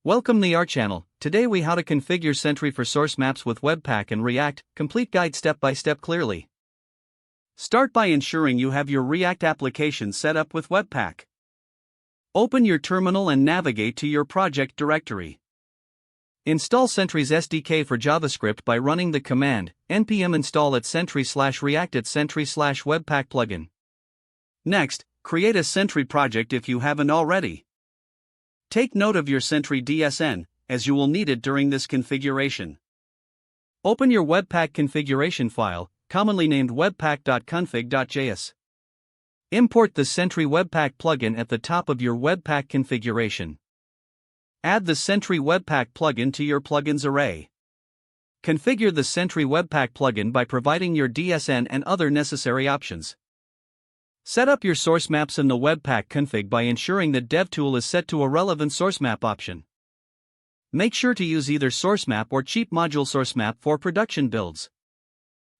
Welcome to our channel. Today we how to configure Sentry for source maps with Webpack and React, complete guide step by step clearly. Start by ensuring you have your React application set up with Webpack. Open your terminal and navigate to your project directory. Install Sentry's SDK for JavaScript by running the command npm install at sentry/react at sentry/webpack plugin. Next, create a Sentry project if you haven't already. Take note of your Sentry DSN, as you will need it during this configuration. Open your Webpack configuration file, commonly named webpack.config.js. Import the Sentry Webpack plugin at the top of your Webpack configuration. Add the Sentry Webpack plugin to your plugins array. Configure the Sentry Webpack plugin by providing your DSN and other necessary options. Set up your source maps in the Webpack config by ensuring that DevTool is set to a relevant source map option. Make sure to use either source map or cheap module source map for production builds.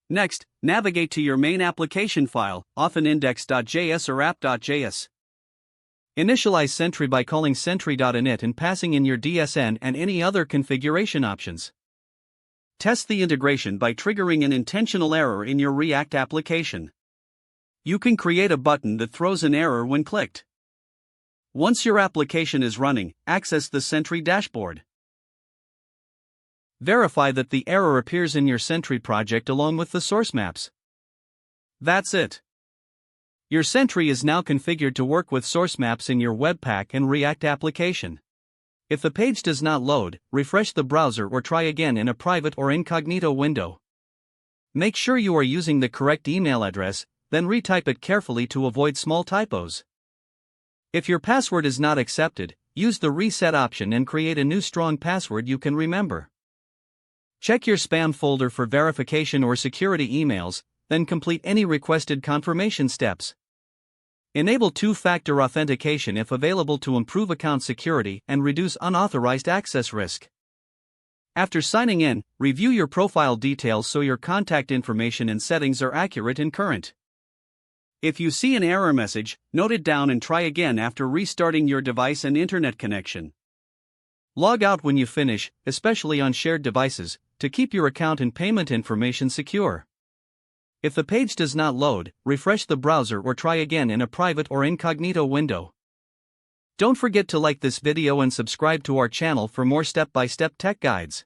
Next, navigate to your main application file, often index.js or app.js. Initialize Sentry by calling sentry.init and passing in your DSN and any other configuration options. Test the integration by triggering an intentional error in your React application. You can create a button that throws an error when clicked. Once your application is running, access the Sentry dashboard. Verify that the error appears in your Sentry project along with the source maps. That's it. Your Sentry is now configured to work with source maps in your Webpack and React application. If the page does not load, refresh the browser or try again in a private or incognito window. Make sure you are using the correct email address, then retype it carefully to avoid small typos. If your password is not accepted, use the reset option and create a new strong password you can remember. Check your spam folder for verification or security emails, then complete any requested confirmation steps. Enable two-factor authentication if available to improve account security and reduce unauthorized access risk. After signing in, review your profile details so your contact information and settings are accurate and current. If you see an error message, note it down and try again after restarting your device and internet connection. Log out when you finish, especially on shared devices, to keep your account and payment information secure. If the page does not load, refresh the browser or try again in a private or incognito window. Don't forget to like this video and subscribe to our channel for more step-by-step tech guides.